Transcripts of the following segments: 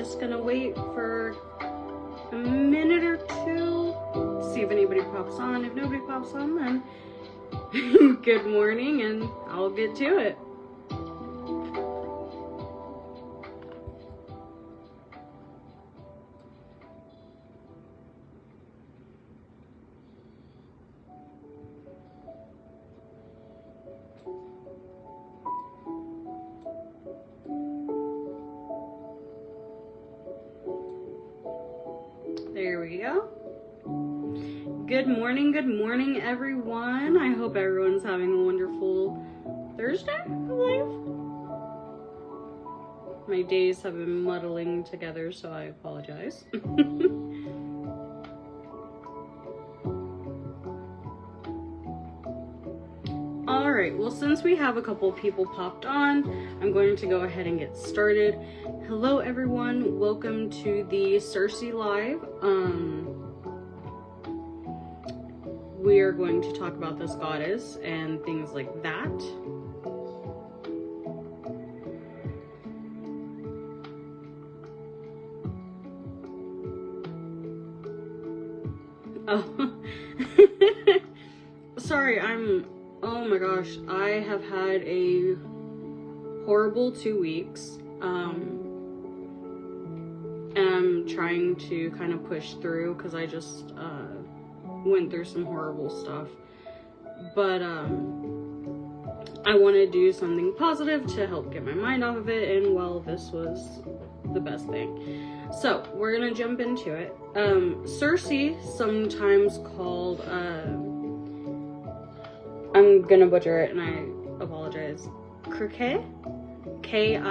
just gonna wait for a minute or two, see if anybody pops on. If nobody pops on, then good morning, and I'll get to it. There we go. Good morning, everyone. I hope everyone's having a wonderful Thursday, I believe. My days have been muddling together, so I apologize. Alright, well, since we have a couple people popped on, I'm going to go ahead and get started. Hello, everyone. Welcome to the Circe Live. We are going to talk about this goddess and things like that. Oh, sorry, oh my gosh, I have had a horrible 2 weeks. And I'm trying to kind of push through because I just went through some horrible stuff. But I want to do something positive to help get my mind off of it, and well, this was the best thing. So we're gonna jump into it. Circe, sometimes called I'm gonna butcher it and I apologize. Kirke, Kirke.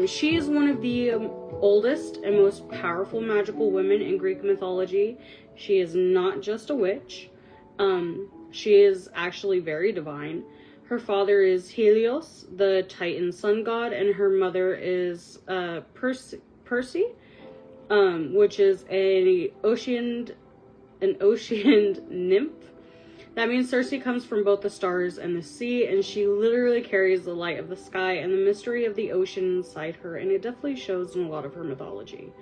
She is one of the oldest and most powerful magical women in Greek mythology. She is not just a witch. She is actually very divine. Her father is Helios, the Titan sun god, and her mother is Perse, which is an oceaned nymph. That means Circe comes from both the stars and the sea, and she literally carries the light of the sky and the mystery of the ocean inside her, and it definitely shows in a lot of her mythology.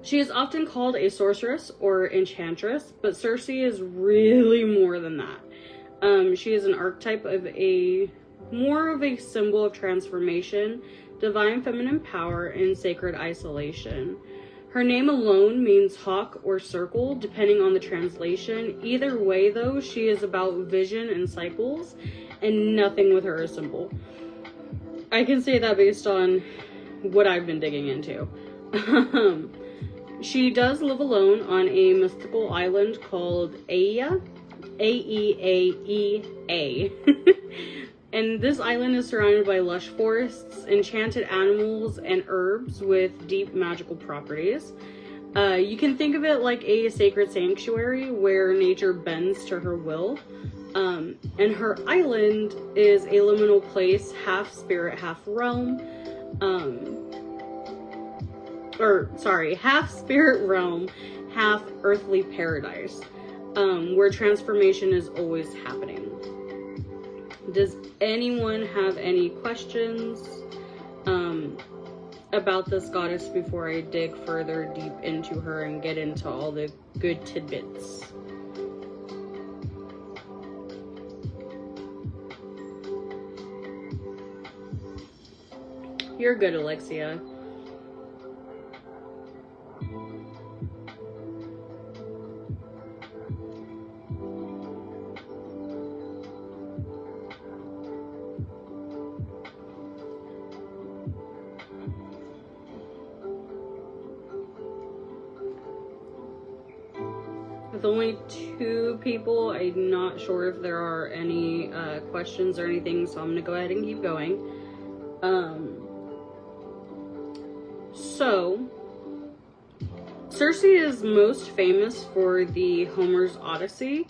She is often called a sorceress or enchantress, but Circe is really more than that. She is an archetype of more of a symbol of transformation, divine feminine power, and sacred isolation. Her name alone means hawk or circle, depending on the translation. Either way, though, she is about vision and cycles, and nothing with her is simple. I can say that based on what I've been digging into. She does live alone on a mystical island called Aeaea. A-E-A-E-A. And this island is surrounded by lush forests, enchanted animals, and herbs with deep magical properties. You can think of it like a sacred sanctuary where nature bends to her will. And her island is a liminal place, half spirit, half realm. Half spirit realm, half earthly paradise, where transformation is always happening. Does anyone have any questions about this goddess before I dig further deep into her and get into all the good tidbits? You're good, Alexia. With only 2 people, I'm not sure if there are any questions or anything, so I'm gonna go ahead and keep going. So, Circe is most famous for the Homer's Odyssey.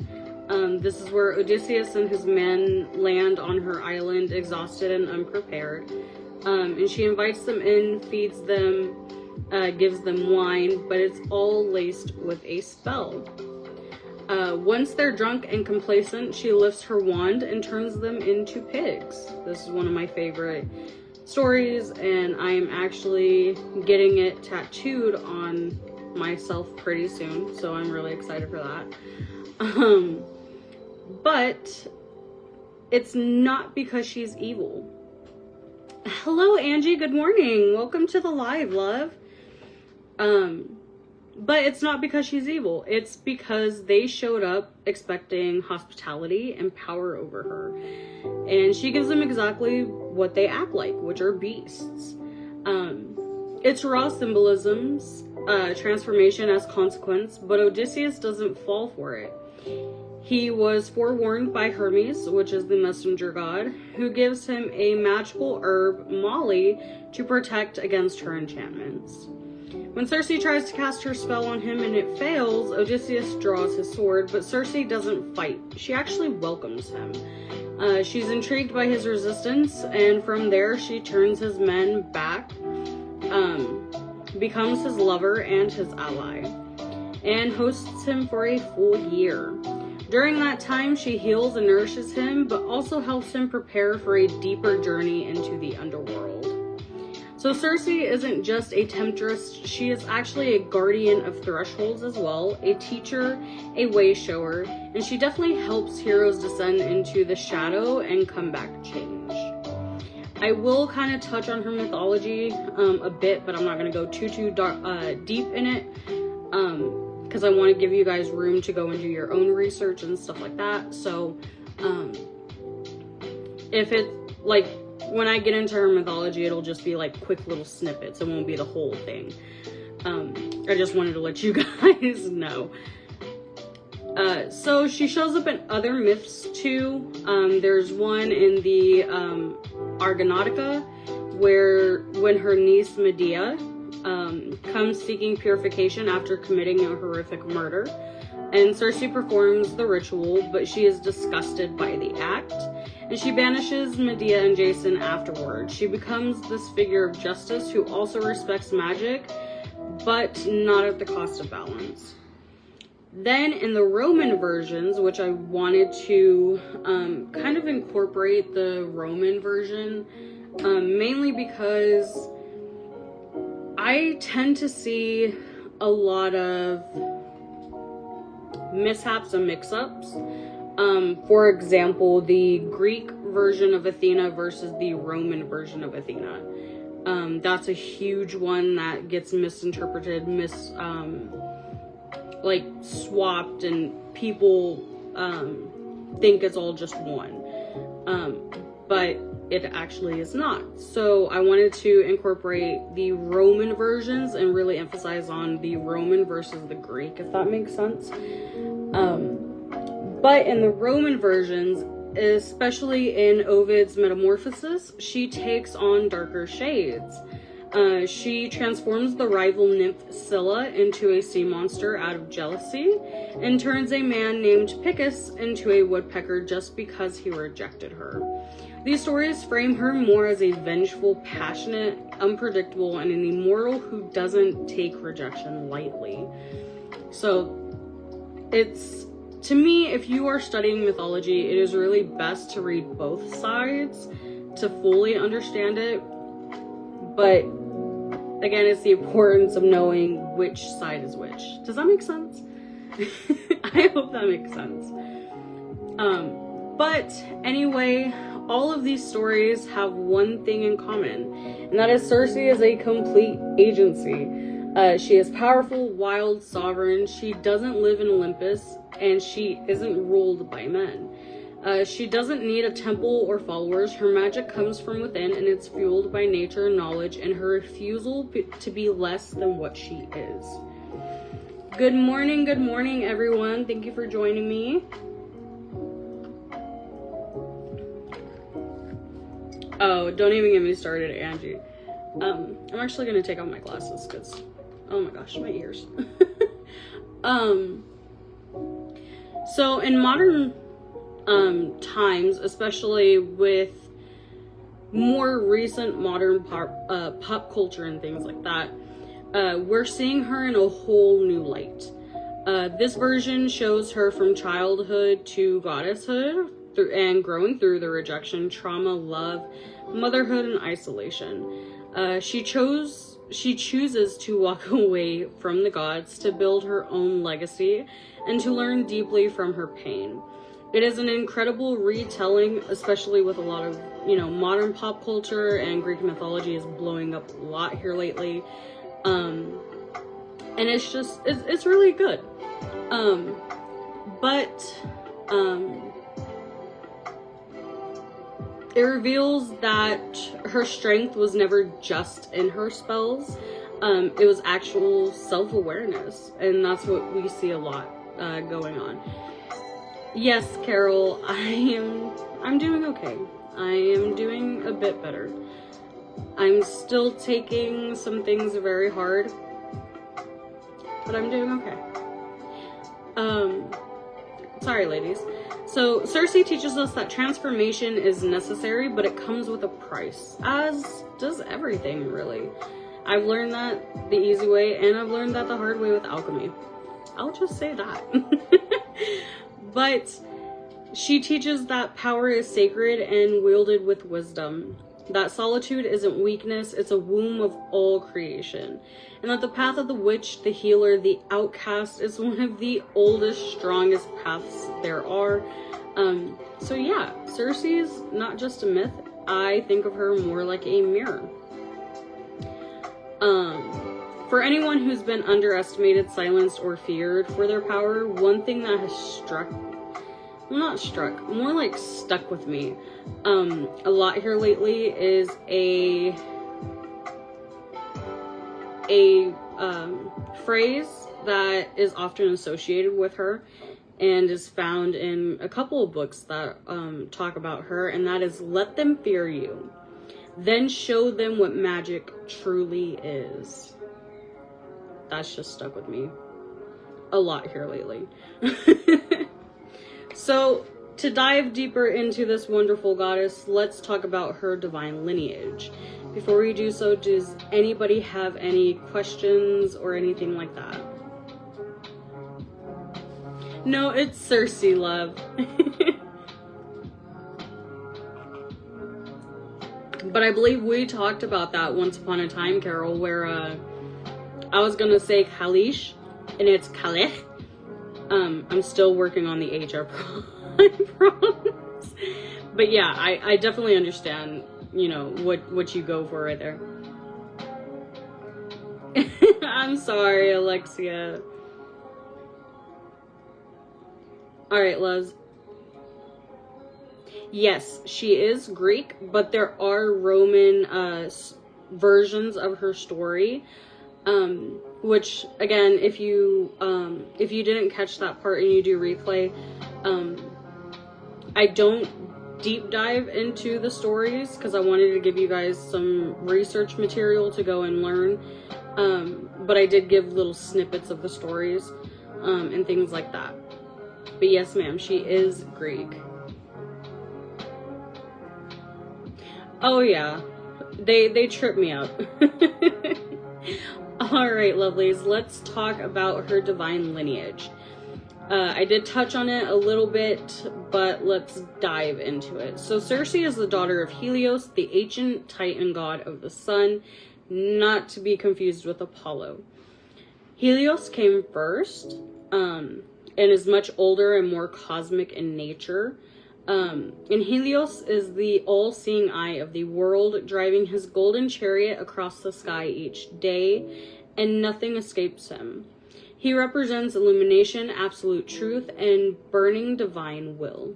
This is where Odysseus and his men land on her island, exhausted and unprepared. And she invites them in, feeds them, gives them wine, but it's all laced with a spell. Once they're drunk and complacent, she lifts her wand and turns them into pigs. This is one of my favorite stories, and I am actually getting it tattooed on myself pretty soon, so I'm really excited for that. But it's not because she's evil. Hello, Angie. Good morning. Welcome to the live, love. But it's not because she's evil. It's because they showed up expecting hospitality and power over her. And she gives them exactly what they act like, which are beasts. It's raw symbolisms, transformation as consequence, but Odysseus doesn't fall for it. He was forewarned by Hermes, which is the messenger god, who gives him a magical herb, Molly, to protect against her enchantments. When Circe tries to cast her spell on him and it fails, Odysseus draws his sword, but Circe doesn't fight. She actually welcomes him. She's intrigued by his resistance, and from there she turns his men back, becomes his lover and his ally, and hosts him for a full year. During that time, she heals and nourishes him, but also helps him prepare for a deeper journey into the underworld. So Circe isn't just a temptress, she is actually a guardian of thresholds as well, a teacher, a way shower, and she definitely helps heroes descend into the shadow and come back changed. I will kind of touch on her mythology a bit, but I'm not going to go too deep in it, because I want to give you guys room to go and do your own research and stuff like that. So if it's like, when I get into her mythology, it'll just be like quick little snippets. It won't be the whole thing. I just wanted to let you guys know. So she shows up in other myths too. There's one in the Argonautica, where when her niece Medea comes seeking purification after committing a horrific murder, and Circe performs the ritual, but she is disgusted by the act, and she banishes Medea and Jason afterward. She becomes this figure of justice who also respects magic, but not at the cost of balance. Then in the Roman versions, which I wanted to kind of incorporate the Roman version, mainly because I tend to see a lot of mishaps and mix-ups. For example, the Greek version of Athena versus the Roman version of Athena. That's a huge one that gets misinterpreted, like swapped, and people think it's all just one. But it actually is not. So I wanted to incorporate the Roman versions and really emphasize on the Roman versus the Greek, if that makes sense. But in the Roman versions, especially in Ovid's Metamorphosis, she takes on darker shades. She transforms the rival nymph Scylla into a sea monster out of jealousy, and turns a man named Picus into a woodpecker just because he rejected her. These stories frame her more as a vengeful, passionate, unpredictable, and an immortal who doesn't take rejection lightly. So it's, to me, if you are studying mythology, it is really best to read both sides to fully understand it. But again, it's the importance of knowing which side is which. Does that make sense? I hope that makes sense. But anyway, all of these stories have one thing in common, and that is Circe is a complete agency. She is powerful, wild, sovereign. She doesn't live in Olympus, and she isn't ruled by men. She doesn't need a temple or followers. Her magic comes from within, and it's fueled by nature, knowledge, and her refusal to be less than what she is. Good morning, everyone. Thank you for joining me. Oh, don't even get me started, Angie. I'm actually gonna take off my glasses because, oh my gosh, my ears. So in modern times, especially with more recent modern pop culture and things like that, we're seeing her in a whole new light. This version shows her from childhood to goddesshood, and growing through the rejection, trauma, love, motherhood and isolation. She chooses to walk away from the gods to build her own legacy and to learn deeply from her pain. It is an incredible retelling, especially with a lot of, modern pop culture, and Greek mythology is blowing up a lot here lately. And it's really good. It reveals that her strength was never just in her spells. It was actual self-awareness, and that's what we see a lot going on. Yes, Carol, I'm doing okay. I am doing a bit better. I'm still taking some things very hard, but I'm doing okay. Sorry, ladies. So, Circe teaches us that transformation is necessary, but it comes with a price, as does everything, really. I've learned that the easy way, and I've learned that the hard way with alchemy. I'll just say that. But she teaches that power is sacred and wielded with wisdom. That solitude isn't weakness, it's a womb of all creation. And that the path of the witch, the healer, the outcast is one of the oldest, strongest paths there are. So yeah, Circe is not just a myth. I think of her more like a mirror. For anyone who's been underestimated, silenced, or feared for their power, one thing that has more like stuck with me a lot here lately is a phrase that is often associated with her and is found in a couple of books that talk about her, and that is, let them fear you, then show them what magic truly is. That's just stuck with me a lot here lately. So, to dive deeper into this wonderful goddess, let's talk about her divine lineage. Before we do so, does anybody have any questions or anything like that? No, it's Circe, love. But I believe we talked about that once upon a time, Carol, where I was gonna say Kalish, and it's Kalech. I'm still working on the HR I promise. But yeah, I definitely understand, what you go for right there. I'm sorry, Alexia. Alright, loves. Yes, she is Greek, but there are Roman versions of her story. Which, again, if you didn't catch that part and you do replay, I don't deep dive into the stories because I wanted to give you guys some research material to go and learn, but I did give little snippets of the stories, and things like that. But yes, ma'am, she is Greek. Oh yeah, they trip me up. Alright, lovelies, let's talk about her divine lineage. I did touch on it a little bit, but let's dive into it. So Circe is the daughter of Helios, the ancient Titan god of the sun, not to be confused with Apollo. Helios came first, and is much older and more cosmic in nature. And Helios is the all-seeing eye of the world, driving his golden chariot across the sky each day, and nothing escapes him. He represents illumination, absolute truth, and burning divine will.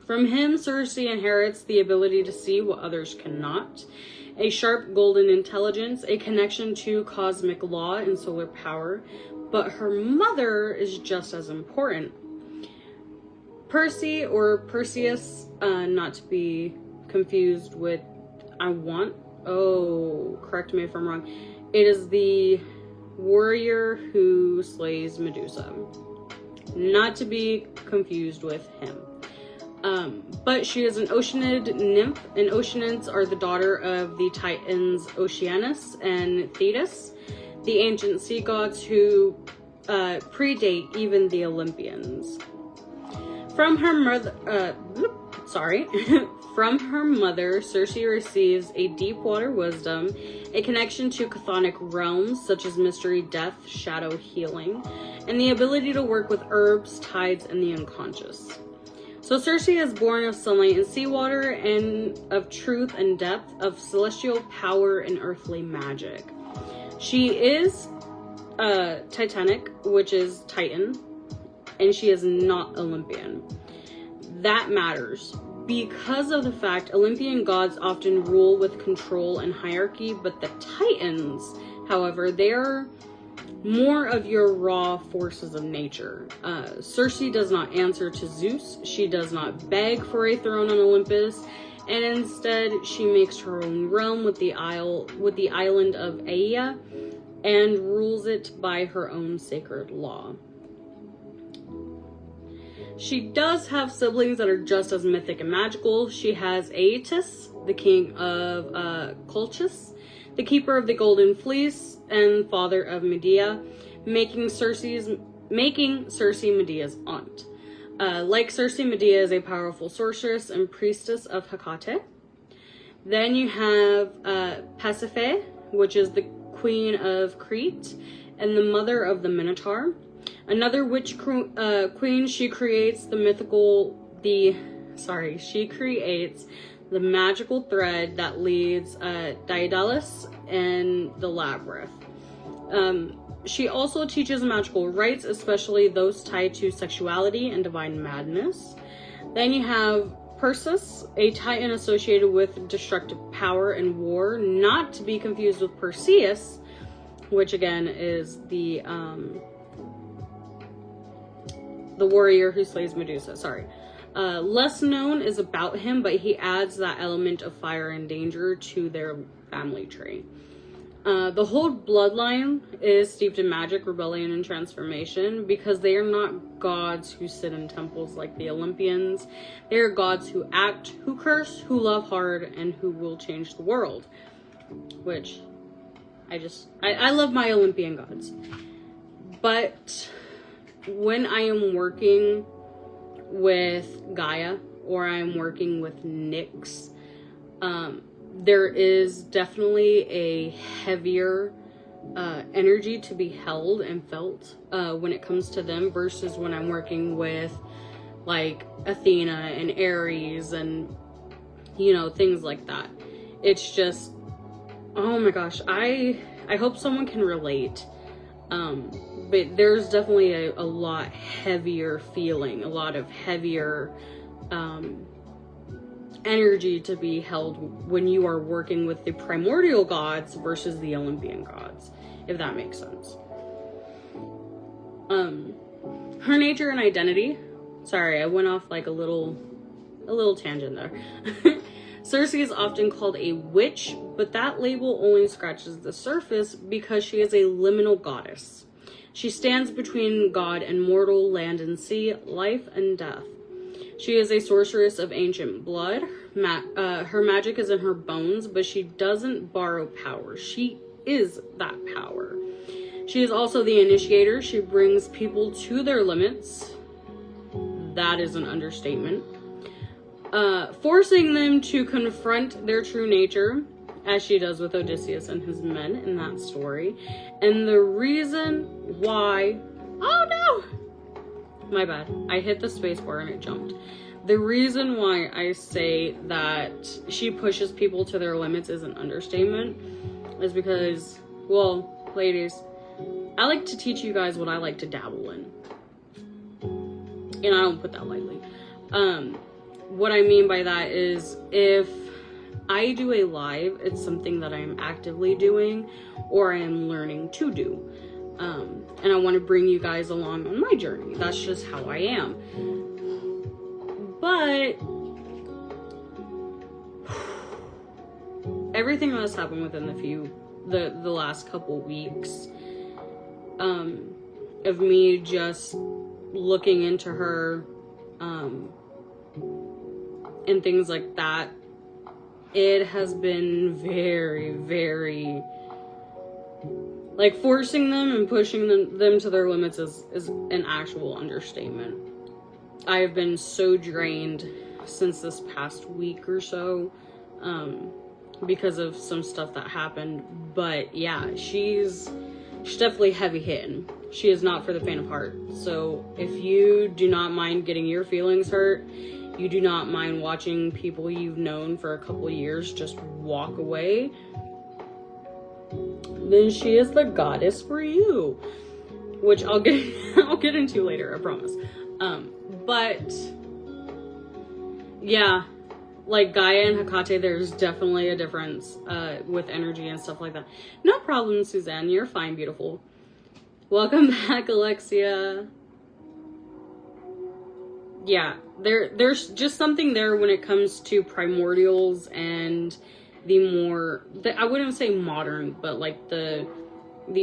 From him, Circe inherits the ability to see what others cannot, a sharp golden intelligence, a connection to cosmic law and solar power, but her mother is just as important. Percy, or Perseus, not to be confused with correct me if I'm wrong. It is the warrior who slays Medusa. Not to be confused with him. But she is an Oceanid nymph, and Oceanids are the daughter of the Titans Oceanus and Thetis, the ancient sea gods who predate even the Olympians. From her mother, sorry. From her mother, Circe receives a deep water wisdom, a connection to chthonic realms such as mystery, death, shadow, healing, and the ability to work with herbs, tides, and the unconscious. So Circe is born of sunlight and seawater, and of truth and depth, of celestial power and earthly magic. She is Titanic, which is Titan, and she is not Olympian. That matters because of the fact Olympian gods often rule with control and hierarchy, but the Titans, however, they're more of your raw forces of nature. Circe does not answer to Zeus. She does not beg for a throne on Olympus, and instead she makes her own realm with the island of Aea, and rules it by her own sacred law. She does have siblings that are just as mythic and magical. She has Aeetes, the king of Colchis, the keeper of the golden fleece, and father of Medea, making Circe Medea's aunt. Like Circe, Medea is a powerful sorceress and priestess of Hecate. Then you have Pasiphae, which is the queen of Crete and the mother of the Minotaur. Another witch queen, she creates the magical thread that leads Daedalus and the labyrinth. She also teaches magical rites, especially those tied to sexuality and divine madness. Then you have Perseus, a titan associated with destructive power and war, not to be confused with Perseus, which again is the warrior who slays Medusa. Less known is about him, but he adds that element of fire and danger to their family tree. The whole bloodline is steeped in magic, rebellion, and transformation because they are not gods who sit in temples like the Olympians. They are gods who act, who curse, who love hard, and who will change the world. Which, I love my Olympian gods. But when I am working with Gaia or I'm working with Nyx, there is definitely a heavier energy to be held and felt when it comes to them versus when I'm working with like Athena and Ares and things like that. It's just, oh my gosh, I hope someone can relate. But there's definitely a lot heavier feeling, a lot of heavier energy to be held when you are working with the primordial gods versus the Olympian gods, if that makes sense. Her nature and identity. Sorry, I went off like a little tangent there. Circe is often called a witch, but that label only scratches the surface because she is a liminal goddess. She stands between God and mortal, land and sea, life and death. She is a sorceress of ancient blood. Her magic is in her bones, but she doesn't borrow power. She is that power. She is also the initiator. She brings people to their limits. That is an understatement. Forcing them to confront their true nature, as she does with Odysseus and his men in that story. And the reason why... Oh no! My bad. I hit the spacebar and it jumped. The reason why I say that she pushes people to their limits is an understatement is because, well, ladies, I like to teach you guys what I like to dabble in. And I don't put that lightly. What I mean by that is if I do a live, it's something that I am actively doing or I am learning to do. And I want to bring you guys along on my journey. That's just how I am. But everything that has happened within the last couple weeks, of me just looking into her, and things like that, it has been very, very, like, forcing them and pushing them to their limits is an actual understatement. I have been so drained since this past week or so, because of some stuff that happened. But yeah, she's definitely heavy hitting. She is not for the faint of heart. So if you do not mind getting your feelings hurt, you do not mind watching people you've known for a couple years just walk away, then she is the goddess for you, which I'll get into later, I promise. But yeah, like Gaia and Hecate, there's definitely a difference with energy and stuff like that. No problem, Suzanne. You're fine, beautiful. Welcome back, Alexia. Yeah, there's just something there when it comes to primordials and I wouldn't say modern, but like the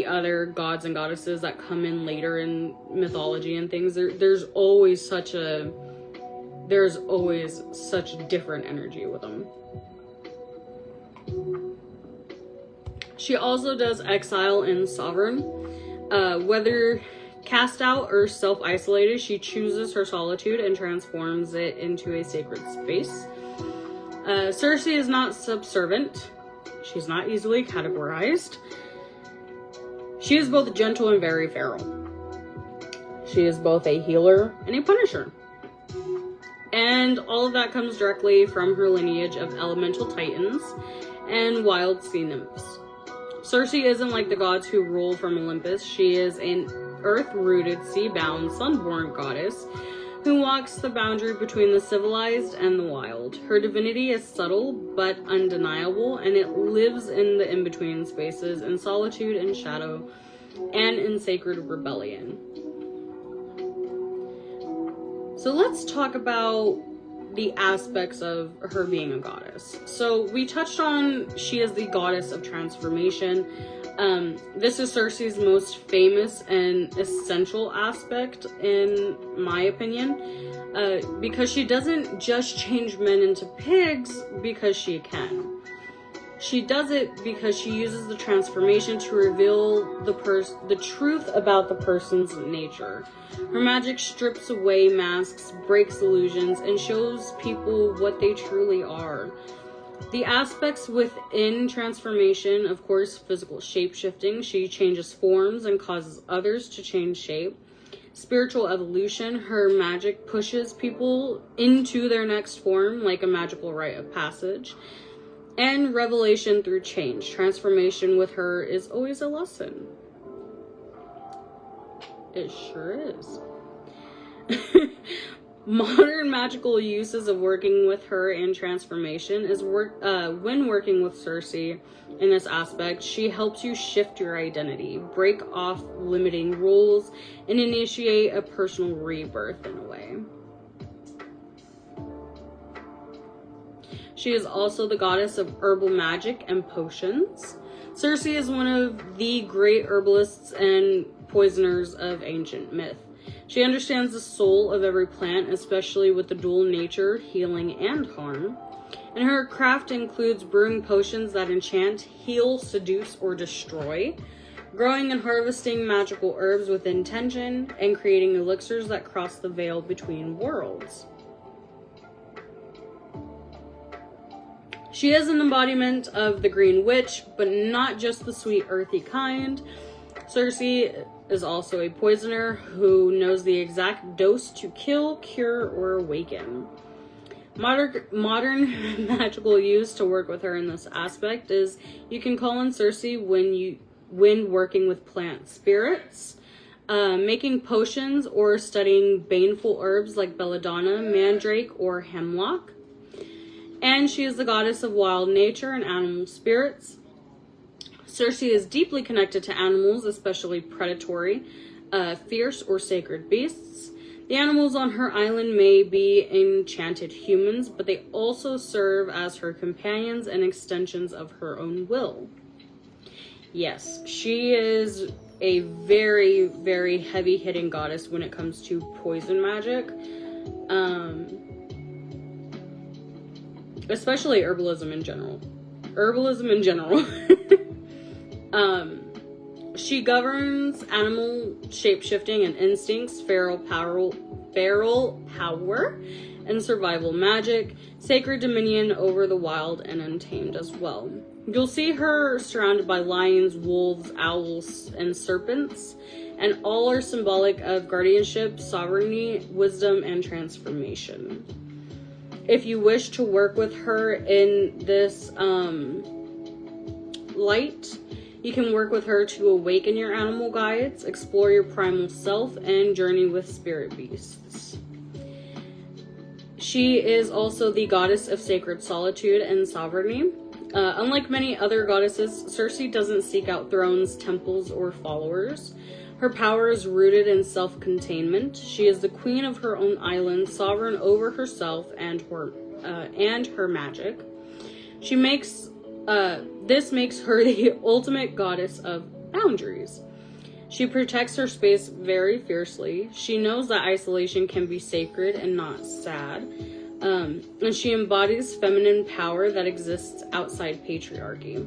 other gods and goddesses that come in later in mythology and things. There's always such different energy with them. She also does exile and sovereign. Whether cast out or self-isolated, she chooses her solitude and transforms it into a sacred space. Circe is not subservient. She's not easily categorized. She is both gentle and very feral. She is both a healer and a punisher. And all of that comes directly from her lineage of elemental titans and wild sea nymphs. Circe isn't like the gods who rule from Olympus. She is an earth-rooted, sea-bound, sun-born goddess who walks the boundary between the civilized and the wild. Her divinity is subtle but undeniable, and it lives in the in-between spaces, in solitude and shadow, and in sacred rebellion. So let's talk about the aspects of her being a goddess. So we touched on she is the goddess of transformation. This is Circe's most famous and essential aspect, in my opinion, because she doesn't just change men into pigs because she can. She does it because she uses the transformation to reveal the truth about the person's nature. Her magic strips away masks, breaks illusions, and shows people what they truly are. The aspects within transformation, of course, physical shape-shifting. She changes forms and causes others to change shape. Spiritual evolution. Her magic pushes people into their next form like a magical rite of passage. And revelation through change. Transformation with her is always a lesson. It sure is. Modern magical uses of working with her in transformation is when working with Circe in this aspect, she helps you shift your identity, break off limiting rules, and initiate a personal rebirth in a way. She is also the goddess of herbal magic and potions. Circe is one of the great herbalists and poisoners of ancient myth. She understands the soul of every plant, especially with the dual nature, healing and harm. And her craft includes brewing potions that enchant, heal, seduce, or destroy, growing and harvesting magical herbs with intention, and creating elixirs that cross the veil between worlds. She is an embodiment of the Green Witch, but not just the sweet earthy kind. Circe is also a poisoner who knows the exact dose to kill, cure, or awaken. Modern magical use to work with her in this aspect is you can call on Circe when working with plant spirits, making potions, or studying baneful herbs like belladonna, mandrake, or hemlock. And she is the goddess of wild nature and animal spirits. Circe is deeply connected to animals, especially predatory, fierce, or sacred beasts. The animals on her island may be enchanted humans, but they also serve as her companions and extensions of her own will. Yes, she is a very, very heavy-hitting goddess when it comes to poison magic. Especially herbalism in general. She governs animal shape-shifting and instincts, feral, feral power and survival magic, sacred dominion over the wild and untamed as well. You'll see her surrounded by lions, wolves, owls, and serpents, and all are symbolic of guardianship, sovereignty, wisdom, and transformation. If you wish to work with her in this light, you can work with her to awaken your animal guides, explore your primal self, and journey with spirit beasts. She is also the goddess of sacred solitude and sovereignty. Unlike many other goddesses, Circe doesn't seek out thrones, temples, or followers. Her power is rooted in self-containment. She is the queen of her own island, sovereign over herself and her magic. This makes her the ultimate goddess of boundaries. She protects her space very fiercely. She knows that isolation can be sacred and not sad. And she embodies feminine power that exists outside patriarchy.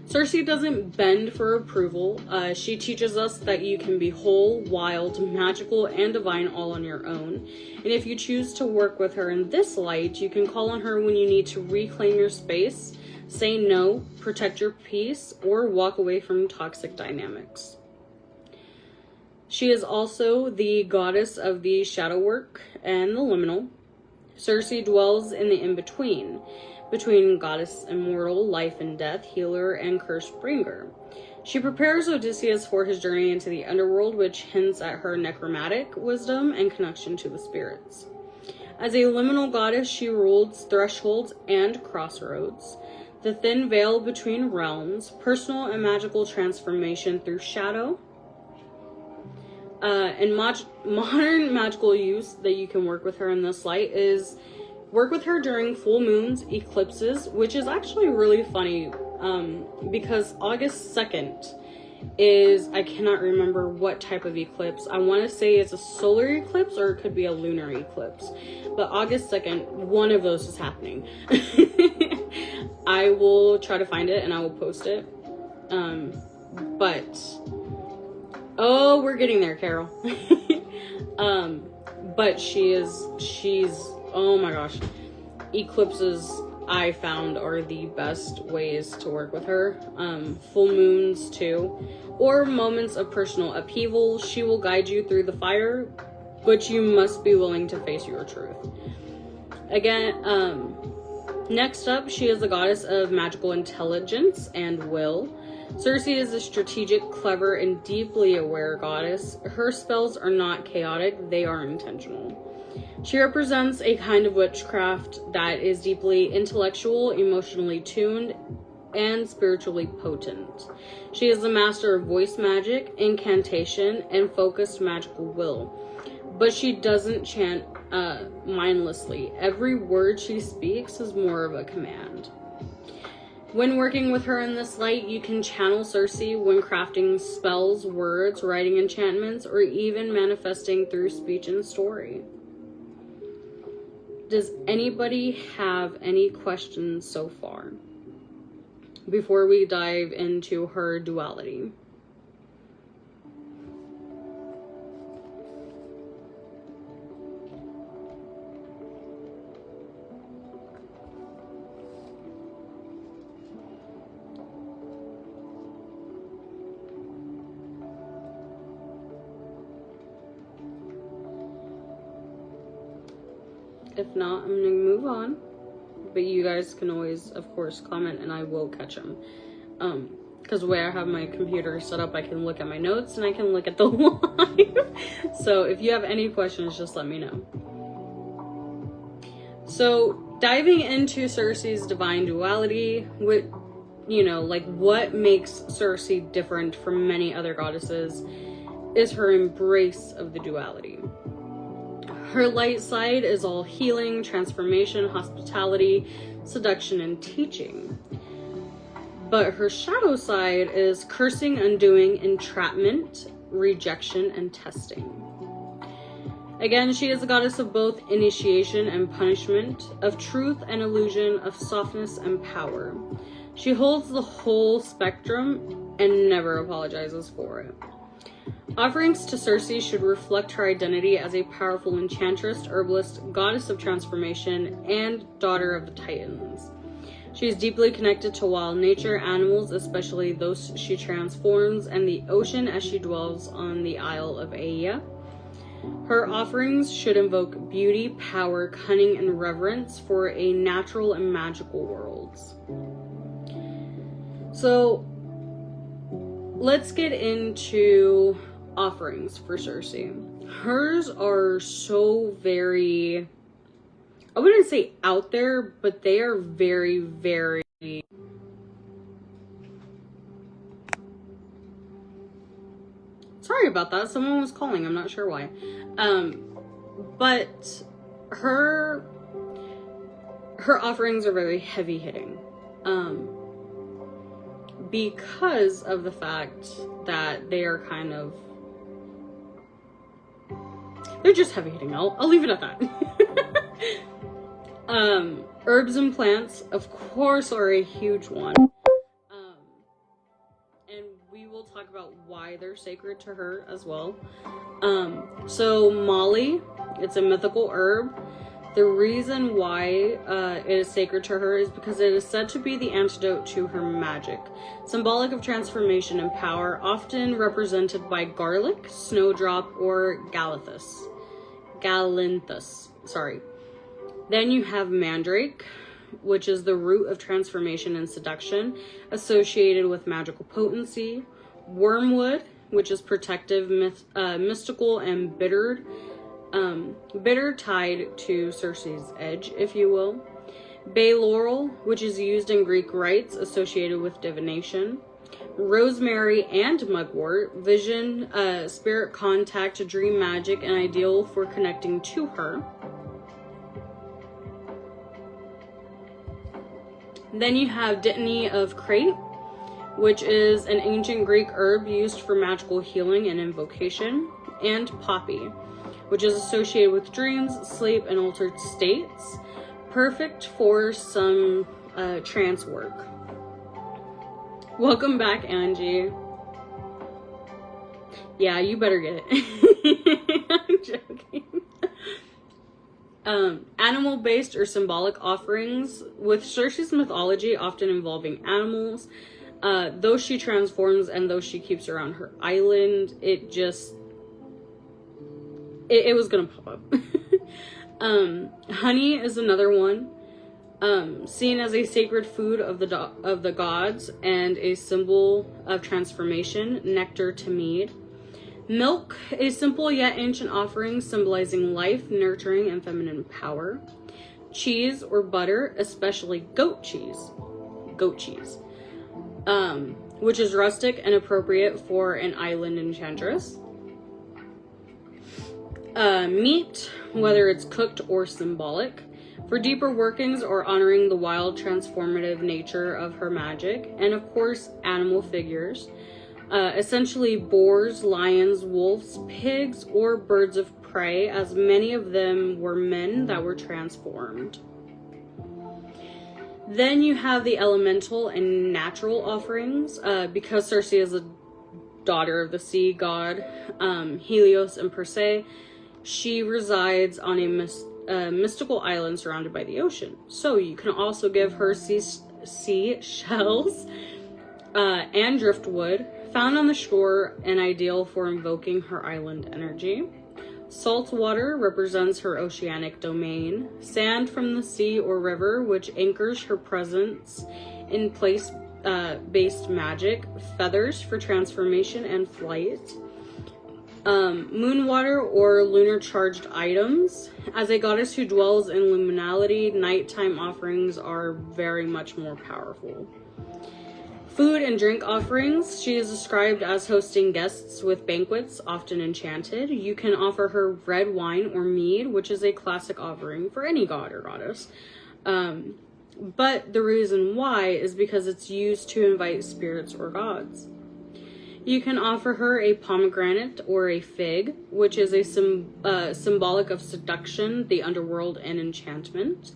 Circe doesn't bend for approval. She teaches us that you can be whole, wild, magical, and divine all on your own. And if you choose to work with her in this light, you can call on her when you need to reclaim your space, say no, protect your peace, or walk away from toxic dynamics. She is also the goddess of the shadow work and the liminal. Circe dwells in the in-between, between goddess immortal, life and death, healer, and curse bringer. She prepares Odysseus for his journey into the underworld, which hints at her necromantic wisdom and connection to the spirits. As a liminal goddess, she rules thresholds and crossroads, the thin veil between realms, personal and magical transformation through shadow, and modern magical use that you can work with her in this light is work with her during full moons, eclipses, which is actually really funny because August 2nd is, I cannot remember what type of eclipse. I want to say it's a solar eclipse or it could be a lunar eclipse. But August 2nd, one of those is happening. I will try to find it and I will post it. Oh, we're getting there, Carol. But she's, oh my gosh. Eclipses, I found, are the best ways to work with her. Full moons, too. Or moments of personal upheaval. She will guide you through the fire, but you must be willing to face your truth. Again, next up, she is the goddess of magical intelligence and will. Circe is a strategic, clever, and deeply aware goddess. Her spells are not chaotic, they are intentional. She represents a kind of witchcraft that is deeply intellectual, emotionally tuned, and spiritually potent. She is the master of voice magic, incantation, and focused magical will. But she doesn't chant mindlessly. Every word she speaks is more of a command. When working with her in this light, you can channel Circe when crafting spells, words, writing enchantments, or even manifesting through speech and story. Does anybody have any questions so far before we dive into her duality? If not, I'm gonna move on, but you guys can always, of course, comment and I will catch them. Because the way I have my computer set up, I can look at my notes and I can look at the live. So if you have any questions, just let me know. So diving into Circe's divine duality, what makes Circe different from many other goddesses is her embrace of the duality. Her light side is all healing, transformation, hospitality, seduction, and teaching. But her shadow side is cursing, undoing, entrapment, rejection, and testing. Again, she is a goddess of both initiation and punishment, of truth and illusion, of softness and power. She holds the whole spectrum and never apologizes for it. Offerings to Circe should reflect her identity as a powerful enchantress, herbalist, goddess of transformation, and daughter of the Titans. She is deeply connected to wild nature, animals, especially those she transforms, and the ocean as she dwells on the Isle of Aia. Her offerings should invoke beauty, power, cunning, and reverence for a natural and magical worlds. So, let's get into offerings for Circe. Hers are so very, I wouldn't say out there, but they are very, very... Sorry about that. Someone was calling. I'm not sure why. But her offerings are very heavy hitting. Because of the fact that they are kind of... They're just heavy hitting. I'll leave it at that. Herbs and plants, of course, are a huge one. And we will talk about why they're sacred to her as well. So Molly, it's a mythical herb. The reason why it is sacred to her is because it is said to be the antidote to her magic, symbolic of transformation and power, often represented by garlic, snowdrop, or galanthus. Sorry. Then you have mandrake, which is the root of transformation and seduction, associated with magical potency. Wormwood, which is protective, mystical, and bitter tied to Circe's edge, if you will. Bay laurel, which is used in Greek rites associated with divination. Rosemary and mugwort, vision, spirit contact, dream magic, and ideal for connecting to her. Then you have dittany of Crete, which is an ancient Greek herb used for magical healing and invocation. And poppy, which is associated with dreams, sleep, and altered states. Perfect for some trance work. Welcome back, Angie. Yeah, you better get it. I'm joking. Animal-based or symbolic offerings. With Circe's mythology often involving animals, those she transforms and those she keeps around her island, it was gonna pop up. Honey is another one. Seen as a sacred food of the gods and a symbol of transformation, nectar to mead. Milk, a simple yet ancient offering symbolizing life, nurturing, and feminine power. Cheese or butter, especially goat cheese, which is rustic and appropriate for an island enchantress. Meat, whether it's cooked or symbolic, for deeper workings or honoring the wild, transformative nature of her magic. And of course, animal figures, essentially boars, lions, wolves, pigs, or birds of prey, as many of them were men that were transformed. Then you have the elemental and natural offerings, because Circe is a daughter of the sea god, Helios and Perse. She resides on a mystical island surrounded by the ocean. So you can also give her sea shells and driftwood found on the shore and ideal for invoking her island energy. Salt water represents her oceanic domain. Sand from the sea or river, which anchors her presence in place-based magic. Feathers for transformation and flight. Moon water or lunar charged items. As a goddess who dwells in luminality, nighttime offerings are very much more powerful. Food and drink offerings. She is described as hosting guests with banquets, often enchanted. You can offer her red wine or mead, which is a classic offering for any god or goddess. But the reason why is because it's used to invite spirits or gods. You can offer her a pomegranate or a fig, which is a symbolic of seduction, the underworld, and enchantment.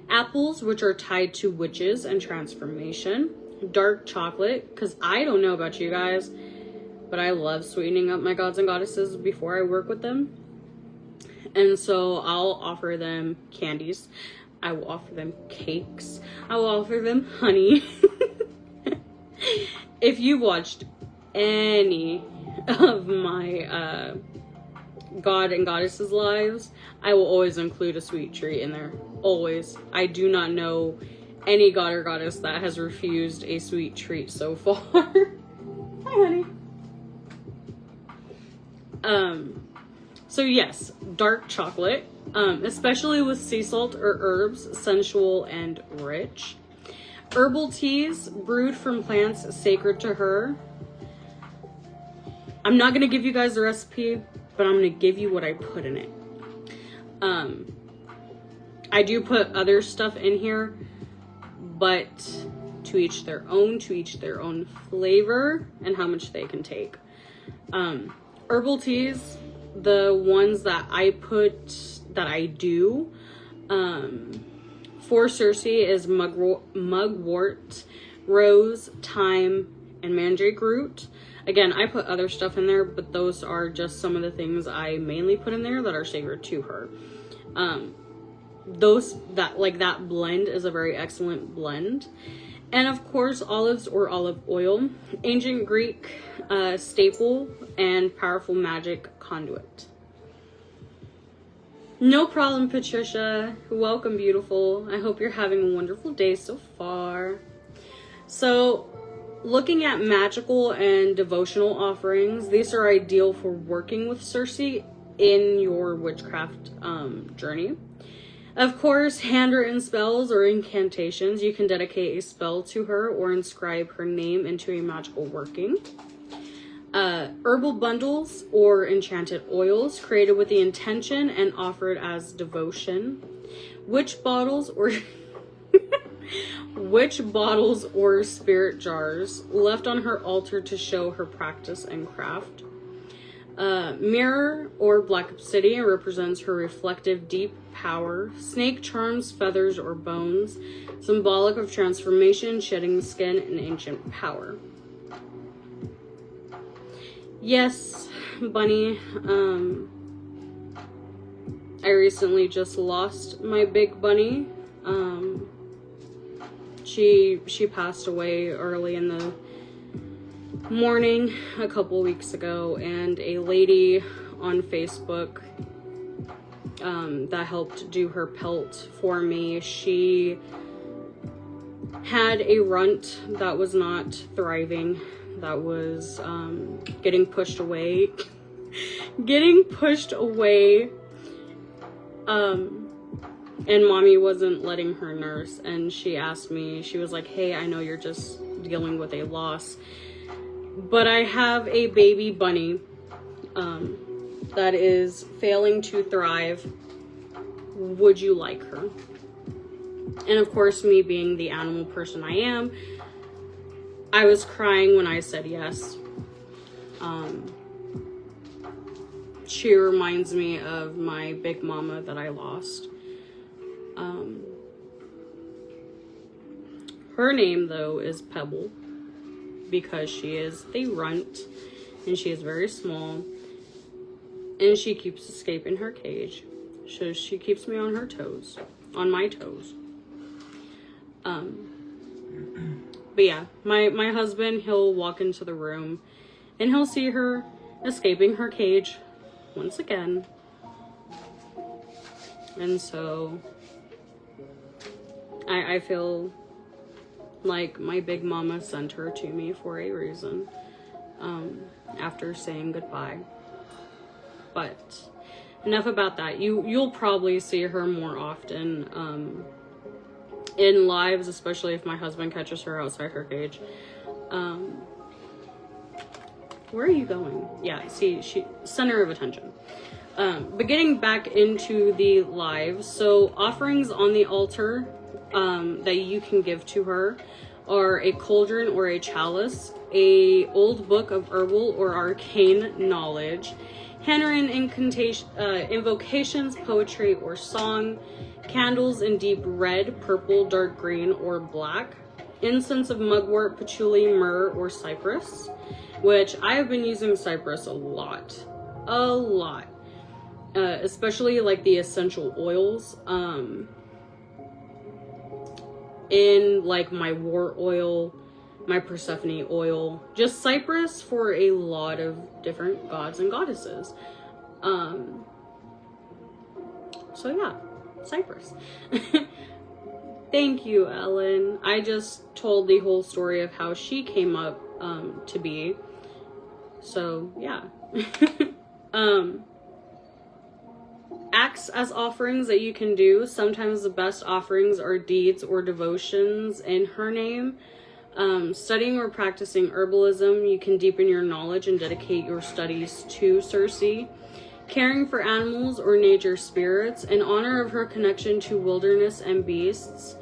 Apples, which are tied to witches and transformation. Dark chocolate, because I don't know about you guys, but I love sweetening up my gods and goddesses before I work with them. And so I'll offer them candies. I will offer them cakes. I will offer them honey. If you watched any of my god and goddesses lives, I will always include a sweet treat in there. Always. I do not know any god or goddess that has refused a sweet treat so far. Hi, honey. So yes, dark chocolate, especially with sea salt or herbs, sensual and rich. Herbal teas brewed from plants sacred to her. I'm not going to give you guys the recipe, but I'm going to give you what I put in it. I do put other stuff in here, but to each their own flavor and how much they can take. Herbal teas, the ones that I do, for Circe is mugwort, rose, thyme, and mandrake root. Again, I put other stuff in there, but those are just some of the things I mainly put in there that are sacred to her. That blend is a very excellent blend. And of course, olives or olive oil, ancient Greek staple and powerful magic conduit. No problem, Patricia. Welcome, beautiful. I hope you're having a wonderful day so far. So, looking at magical and devotional offerings, these are ideal for working with Circe in your witchcraft journey. Of course, handwritten spells or incantations. You can dedicate a spell to her or inscribe her name into a magical working. Herbal bundles or enchanted oils created with the intention and offered as devotion. Witch bottles or spirit jars left on her altar to show her practice and craft. Mirror or black obsidian represents her reflective deep power. Snake charms, feathers, or bones, symbolic of transformation, shedding skin, and ancient power. Yes, Bunny, I recently just lost my big bunny. She passed away early in the morning a couple weeks ago, and a lady on Facebook that helped do her pelt for me, she had a runt that was not thriving, that was getting pushed away and mommy wasn't letting her nurse, and she asked me, she was like, hey, I know you're just dealing with a loss, but I have a baby bunny that is failing to thrive. Would you like her? And of course, me being the animal person I am, I was crying when I said yes. She reminds me of my big mama that I lost. Her name, though, is Pebble, because she is the runt, and she is very small, and she keeps escaping her cage, so she keeps me on my toes. But yeah, my husband, he'll walk into the room, and he'll see her escaping her cage once again, and so I feel like my big mama sent her to me for a reason, after saying goodbye. But enough about that. You'll probably see her more often in lives, especially if my husband catches her outside her cage. Where are you going? Yeah, see, she center of attention. But getting back into the lives, so offerings on the altar that you can give to her are a cauldron or a chalice, a old book of herbal or arcane knowledge, handwritten invocations, poetry, or song, candles in deep red, purple, dark green, or black, incense of mugwort, patchouli, myrrh, or cypress, which I have been using cypress a lot. Especially like the essential oils, in like my wart oil, my Persephone oil, just cypress for a lot of different gods and goddesses. So yeah, cypress. Thank you, Ellen. I just told the whole story of how she came up to be. So yeah. Acts as offerings that you can do. Sometimes the best offerings are deeds or devotions in her name. Studying or practicing herbalism, you can deepen your knowledge and dedicate your studies to Circe. Caring for animals or nature spirits, in honor of her connection to wilderness and beasts.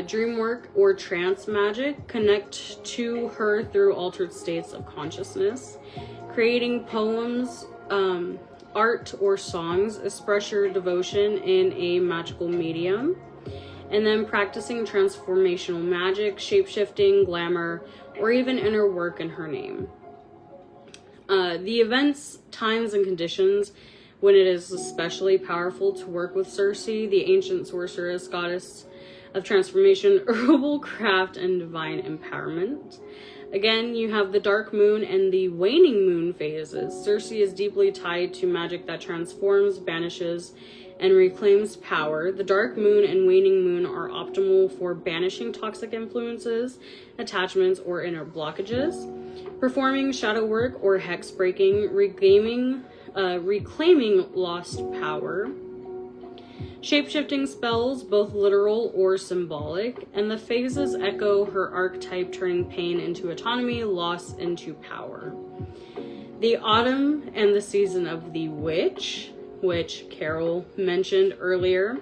Dream work or trance magic, connect to her through altered states of consciousness. Creating poems, art, or songs, express your devotion in a magical medium. And then practicing transformational magic, shapeshifting, glamour, or even inner work in her name. The events, times, and conditions when it is especially powerful to work with Circe, the ancient sorceress, goddess of transformation, herbal craft, and divine empowerment. Again, you have the dark moon and the waning moon phases. Circe is deeply tied to magic that transforms, banishes, and reclaims power. The dark moon and waning moon are optimal for banishing toxic influences, attachments, or inner blockages. Performing shadow work or hex breaking, reclaiming lost power. Shapeshifting spells, both literal or symbolic, and the phases echo her archetype, turning pain into autonomy, loss into power. The autumn and the season of the witch, which Carol mentioned earlier.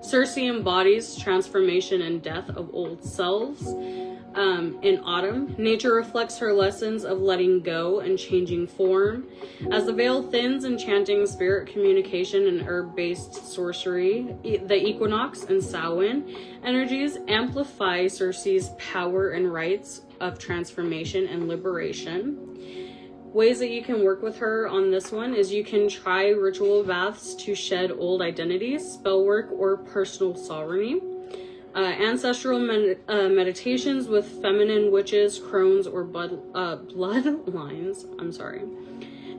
Circe embodies transformation and death of old selves. In autumn, nature reflects her lessons of letting go and changing form. As the veil thins, enchanting spirit communication and herb-based sorcery, the equinox and Samhain energies amplify Circe's power and rites of transformation and liberation. Ways that you can work with her on this one is you can try ritual baths to shed old identities, spell work, or personal sovereignty. Ancestral meditations with feminine witches, crones, or bloodlines.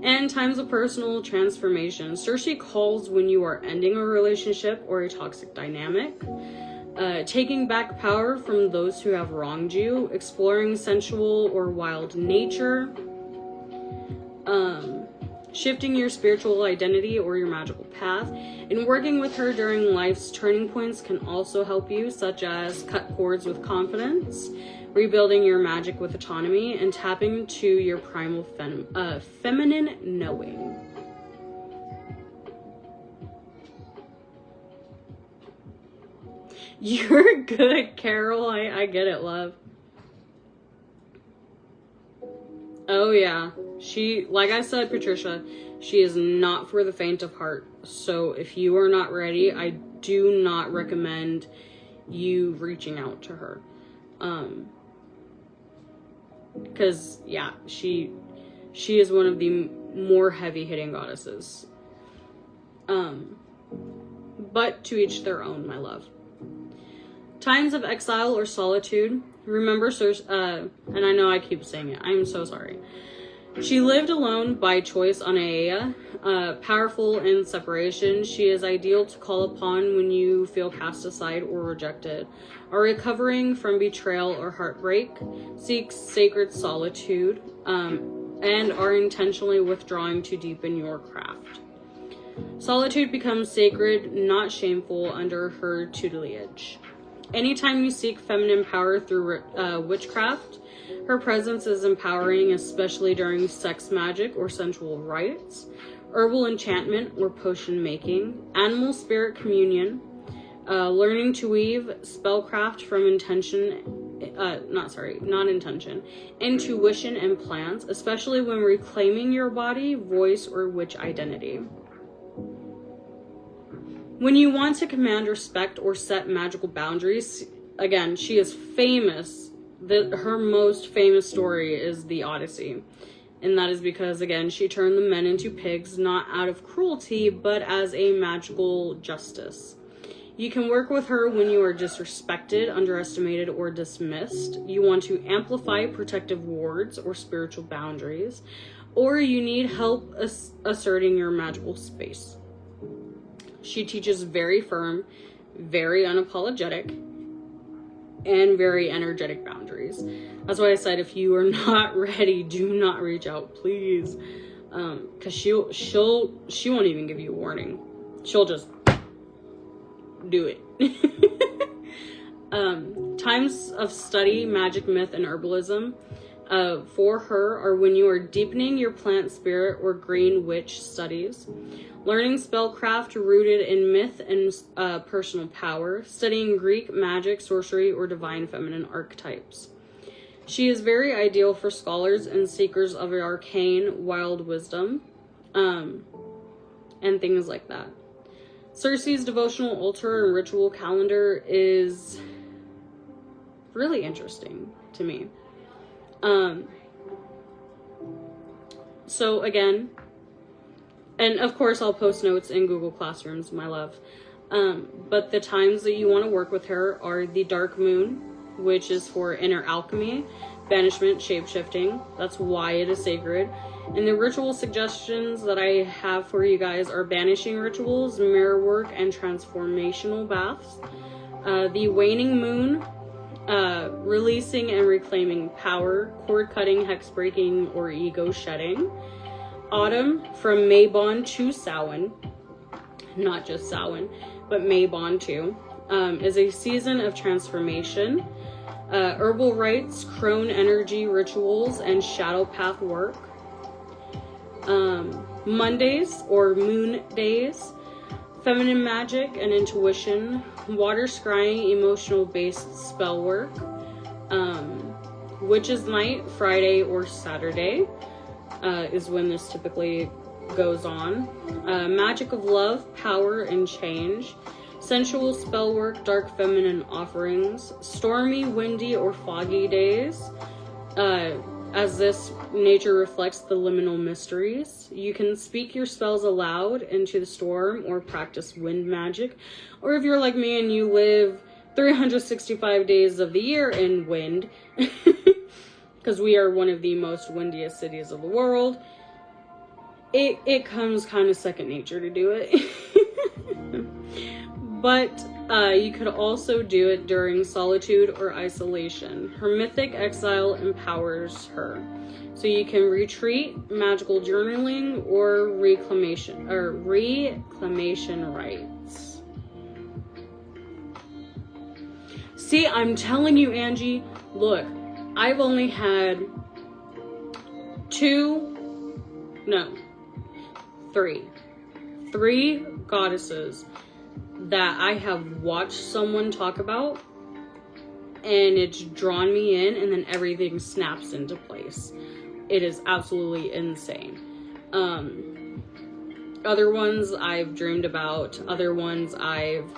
And times of personal transformation. Circe calls when you are ending a relationship or a toxic dynamic. Taking back power from those who have wronged you. Exploring sensual or wild nature. Shifting your spiritual identity or your magical path. And working with her during life's turning points can also help you, such as cut cords with confidence, rebuilding your magic with autonomy, and tapping to your primal feminine knowing. You're good, Carol. I get it, love. Oh yeah, like I said, Patricia, she is not for the faint of heart. So if you are not ready, I do not recommend you reaching out to her. Because yeah, she is one of the more heavy-hitting goddesses. But to each their own, my love. Times of exile or solitude. Remember Circe, and I know I keep saying it, I'm so sorry. She lived alone by choice on Aea, powerful in separation. She is ideal to call upon when you feel cast aside or rejected, are recovering from betrayal or heartbreak, seeks sacred solitude, and are intentionally withdrawing to deepen your craft. Solitude becomes sacred, not shameful, under her tutelage. Anytime you seek feminine power through witchcraft, her presence is empowering, especially during sex magic or sensual rites, herbal enchantment or potion making, animal spirit communion, learning to weave spellcraft from intuition and plants, especially when reclaiming your body, voice, or witch identity. When you want to command respect or set magical boundaries, again, she is famous. Her most famous story is the Odyssey. And that is because, again, she turned the men into pigs, not out of cruelty, but as a magical justice. You can work with her when you are disrespected, underestimated, or dismissed. You want to amplify protective wards or spiritual boundaries, or you need help asserting your magical space. She teaches very firm, very unapologetic, and very energetic boundaries. That's why I said, if you are not ready, do not reach out, please. Because she won't even give you a warning. She'll just do it. Times of study, magic, myth, and herbalism for her are when you are deepening your plant spirit or green witch studies, learning spellcraft rooted in myth and personal power, studying Greek magic, sorcery, or divine feminine archetypes. She is very ideal for scholars and seekers of arcane, wild wisdom, and things like that. Circe's devotional altar and ritual calendar is really interesting to me. So again, and of course I'll post notes in Google Classrooms, my love. But the times that you want to work with her are the dark moon, which is for inner alchemy, banishment, shape-shifting. That's why it is sacred. And the ritual suggestions that I have for you guys are banishing rituals, mirror work, and transformational baths. The waning moon, releasing and reclaiming power, cord cutting, hex breaking, or ego shedding. Autumn, from Mabon to Samhain, not just Samhain, but Mabon too, is a season of transformation. Herbal rites, crone energy rituals, and shadow path work. Mondays or moon days, feminine magic and intuition, water scrying, emotional based spell work. Witch's night, Friday or Saturday, is when this typically goes on. Magic of love, power, and change. Sensual spell work, dark feminine offerings. Stormy, windy, or foggy days. As this nature reflects the liminal mysteries. You can speak your spells aloud into the storm or practice wind magic. Or if you're like me and you live 365 days of the year in wind, because we are one of the most windiest cities of the world, it comes kind of second nature to do it. But you could also do it during solitude or isolation. Her mythic exile empowers her. So you can retreat, magical journaling, or reclamation rites. See, I'm telling you, Angie, look, I've only had three goddesses that I have watched someone talk about, and it's drawn me in, and then everything snaps into place. It is absolutely insane. Other ones I've dreamed about, other ones I've,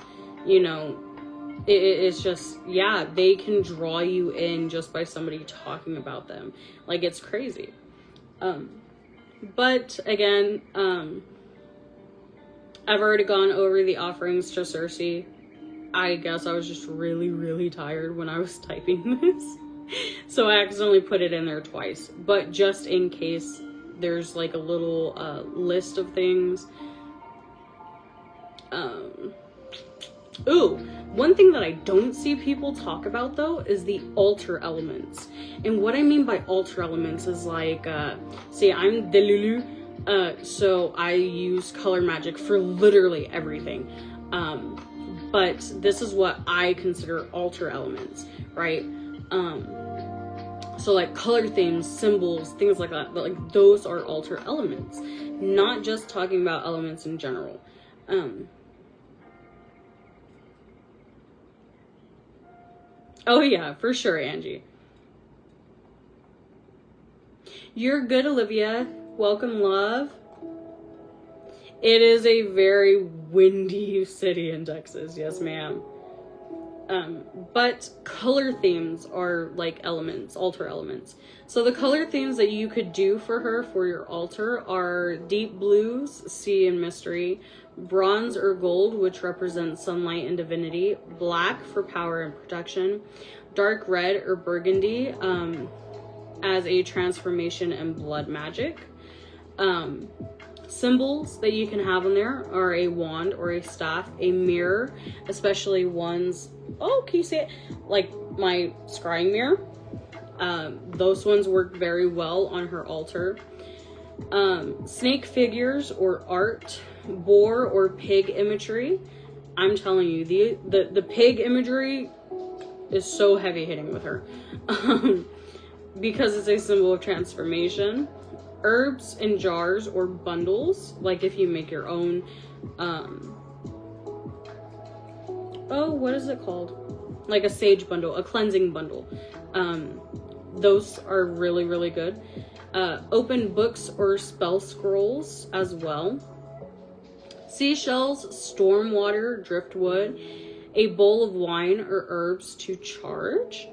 it's just, yeah, they can draw you in just by somebody talking about them. Like, it's crazy. But again, I've already gone over the offerings to Circe. I guess I was just really, really tired when I was typing this. So I accidentally put it in there twice. But just in case there's like a little list of things. One thing that I don't see people talk about though is the altar elements. And what I mean by altar elements is like, see, I'm Delulu. So I use color magic for literally everything. But this is what I consider altar elements, right? So like color themes, symbols, things like that. But like those are altar elements, not just talking about elements in general. Oh yeah, for sure, Angie. You're good, Olivia. Welcome, love. It is a very windy city in Texas, yes ma'am. But color themes are like elements, altar elements. So the color themes that you could do for her for your altar are deep blues, sea and mystery, bronze or gold, which represents sunlight and divinity, black for power and protection, dark red or burgundy as a transformation and blood magic. Symbols that you can have in there are a wand or a staff, a mirror, especially ones, oh, can you see it? Like my scrying mirror. Those ones work very well on her altar. Snake figures or art, boar or pig imagery. I'm telling you, the pig imagery is so heavy hitting with her. Because it's a symbol of transformation. Herbs in jars or bundles, like if you make your own, oh, what is it called? Like a sage bundle, a cleansing bundle. Those are really, really good. Open books or spell scrolls as well. Seashells, storm water, driftwood, a bowl of wine or herbs to charge.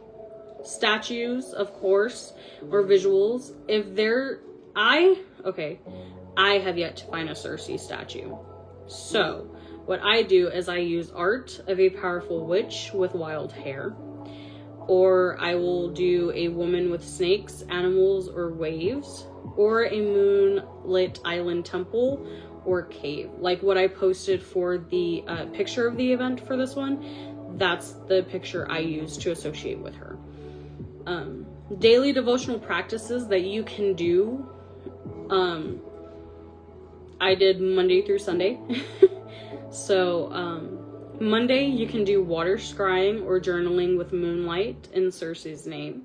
Statues, of course, or visuals. If they're I have yet to find a Circe statue. So, what I do is I use art of a powerful witch with wild hair. Or I will do a woman with snakes, animals, or waves. Or a moonlit island temple or cave. Like what I posted for the picture of the event for this one. That's the picture I use to associate with her. Daily devotional practices that you can do. I did Monday through Sunday. So, Monday you can do water scrying or journaling with moonlight in Circe's name.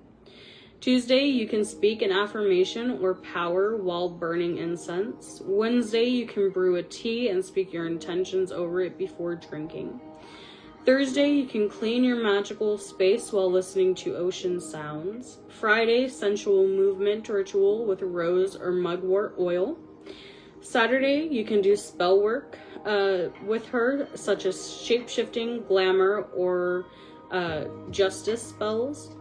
Tuesday you can speak an affirmation or power while burning incense. Wednesday you can brew a tea and speak your intentions over it before drinking. Thursday, you can clean your magical space while listening to ocean sounds. Friday, sensual movement ritual with rose or mugwort oil. Saturday, you can do spell work with her, such as shape-shifting, glamour, or justice spells.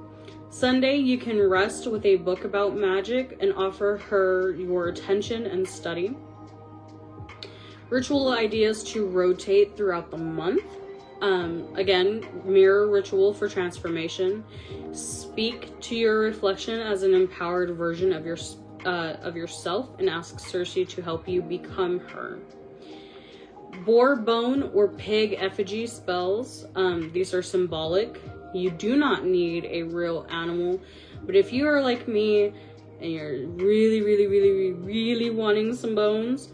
Sunday, you can rest with a book about magic and offer her your attention and study. Ritual ideas to rotate throughout the month. Again, mirror ritual for transformation. Speak to your reflection as an empowered version of yourself and ask Circe to help you become her. Boar bone or pig effigy spells. These are symbolic. You do not need a real animal, but if you are like me and you're really wanting some bones,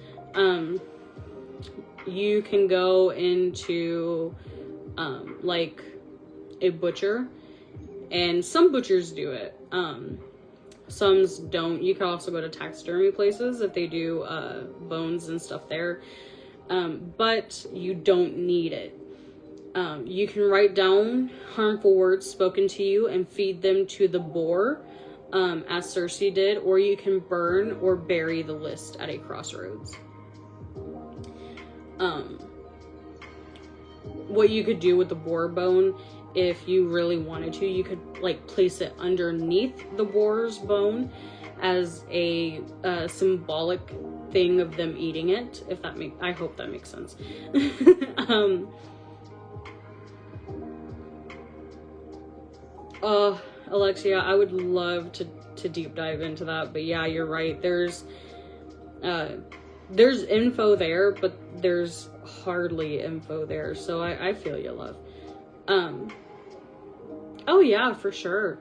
you can go into like a butcher, and some butchers do it, some don't. You can also go to taxidermy places if they do bones and stuff there, but you don't need it. You can write down harmful words spoken to you and feed them to the boar, as Circe did, or you can burn or bury the list at a crossroads. What you could do with the boar bone, if you really wanted to, you could like place it underneath the boar's bone as a symbolic thing of them eating it. If that I hope that makes sense. Alexia, I would love to deep dive into that, but yeah, you're right. There's info there, but there's hardly info there, so I feel you, love. Oh yeah, for sure.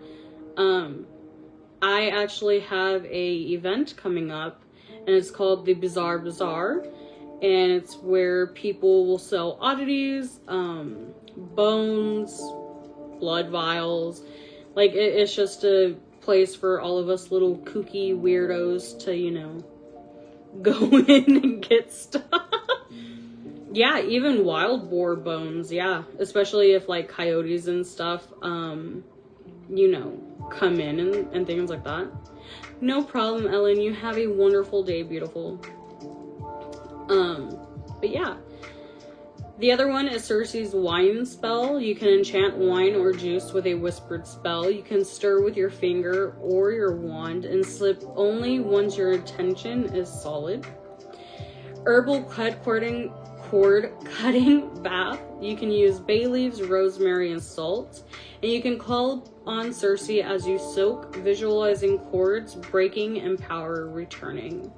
I actually have a event coming up, and it's called the Bizarre Bazaar, and it's where people will sell oddities, bones, blood vials. Like, it's just a place for all of us little kooky weirdos to, you know, go in and get stuff. Yeah, even wild boar bones, yeah. Especially if, like, coyotes and stuff, you know, come in and things like that. No problem, Ellen. You have a wonderful day, beautiful. But yeah. The other one is Circe's wine spell. You can enchant wine or juice with a whispered spell. You can stir with your finger or your wand and slip only once your intention is solid. Herbal cord cutting bath. You can use bay leaves, rosemary, and salt. And you can call on Circe as you soak, visualizing cords breaking and power returning.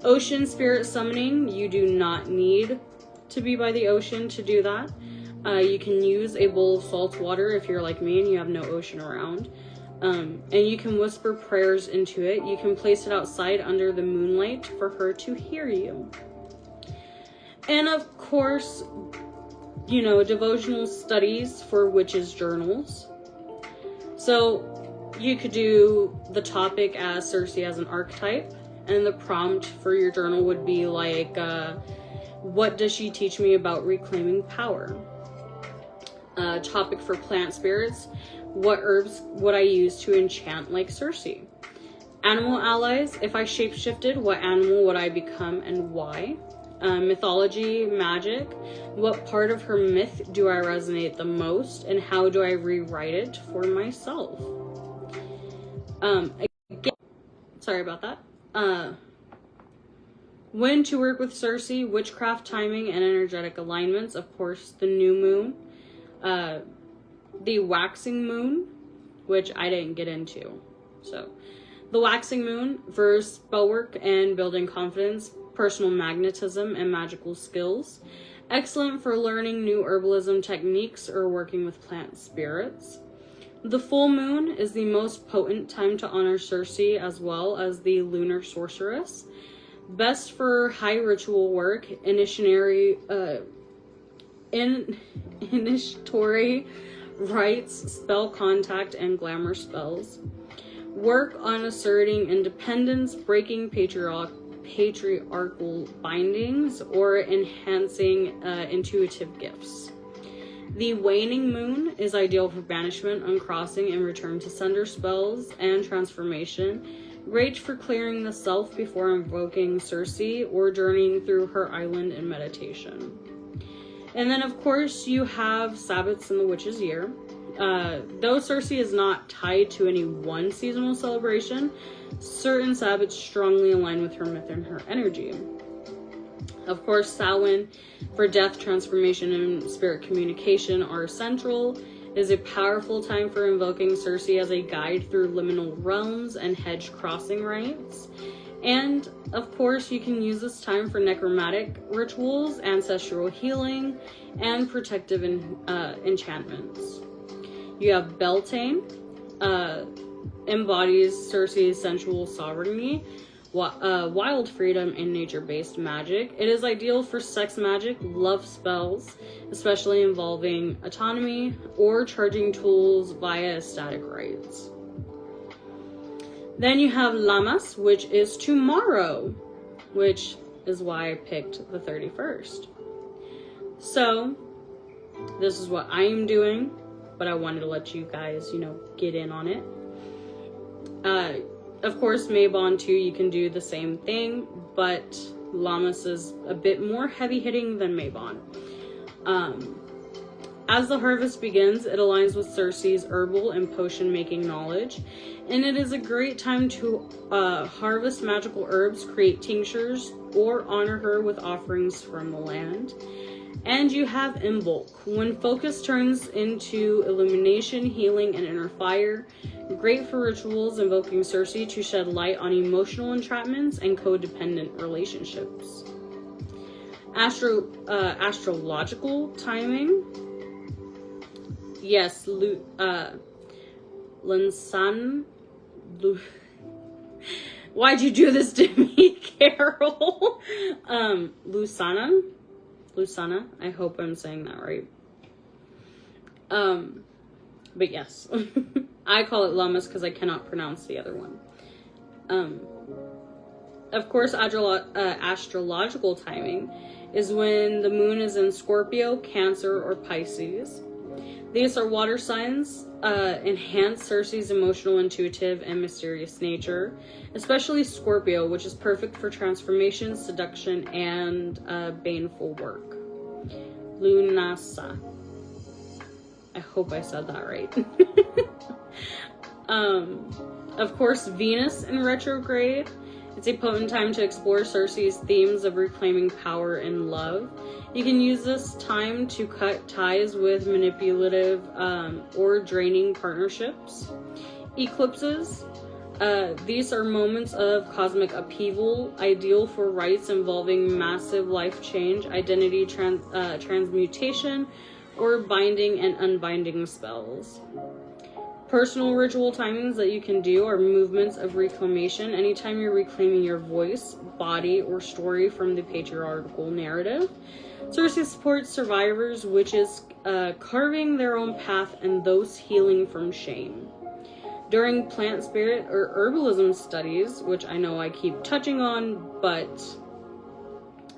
Ocean spirit summoning. You do not need to be by the ocean to do that. You can use a bowl of salt water if you're like me and you have no ocean around. And you can whisper prayers into it. You can place it outside under the moonlight for her to hear you. And of course, devotional studies for witches' journals. So you could do the topic as Circe as an archetype, and the prompt for your journal would be like, what does she teach me about reclaiming power? Topic for plant spirits, what herbs would I use to enchant like Circe? Animal allies, if I shapeshifted, what animal would I become and why? Mythology, magic, what part of her myth do I resonate the most and how do I rewrite it for myself? Again, sorry about that. When to work with Circe, witchcraft timing and energetic alignments, of course, the new moon, the waxing moon, which I didn't get into. So, the waxing moon for spellwork and building confidence, personal magnetism, and magical skills. Excellent for learning new herbalism techniques or working with plant spirits. The full moon is the most potent time to honor Circe as well as the lunar sorceress. Best for high ritual work, initiatory rites, spell contact, and glamour spells. Work on asserting independence, breaking patriarchal bindings, or enhancing intuitive gifts. The waning moon is ideal for banishment, uncrossing, and return to sender spells and transformation. Great for clearing the self before invoking Circe or journeying through her island in meditation. And then, of course, you have Sabbats in the Witch's Year. Though Circe is not tied to any one seasonal celebration, certain Sabbats strongly align with her myth and her energy. Of course, Samhain for death, transformation, and spirit communication are central. It is a powerful time for invoking Circe as a guide through liminal realms and hedge crossing rites. And, of course, you can use this time for necromantic rituals, ancestral healing, and protective enchantments. You have Beltane, embodies Circe's sensual sovereignty, wild freedom, and nature-based magic. It is ideal for sex magic, love spells, especially involving autonomy, or charging tools via ecstatic rites. Then you have Lammas, which is tomorrow, which is why I picked the 31st. So, this is what I am doing, but I wanted to let you guys, get in on it. Of course, Mabon too, you can do the same thing, but Lammas is a bit more heavy-hitting than Mabon. As the harvest begins, it aligns with Circe's herbal and potion-making knowledge, and it is a great time to harvest magical herbs, create tinctures, or honor her with offerings from the land. And you have Imbolc. When focus turns into illumination, healing, and inner fire, great for rituals invoking Circe to shed light on emotional entrapments and codependent relationships. Astrological timing. Yes, why'd you do this to me, Carol? Lusana, I hope I'm saying that right. But yes, I call it Lammas because I cannot pronounce the other one. Of course, astrological timing is when the moon is in Scorpio, Cancer, or Pisces. These are water signs, enhance Circe's emotional, intuitive, and mysterious nature, especially Scorpio, which is perfect for transformation, seduction, and baneful work. Lunasa. I hope I said that right. Of course, Venus in retrograde. It's a potent time to explore Circe's themes of reclaiming power and love. You can use this time to cut ties with manipulative or draining partnerships. Eclipses. These are moments of cosmic upheaval, ideal for rites involving massive life change, identity transmutation, or binding and unbinding spells. Personal ritual timings that you can do are movements of reclamation. Anytime you're reclaiming your voice, body, or story from the patriarchal narrative. Circe supports survivors, witches carving their own path, and those healing from shame. During plant spirit or herbalism studies, which I know I keep touching on, but,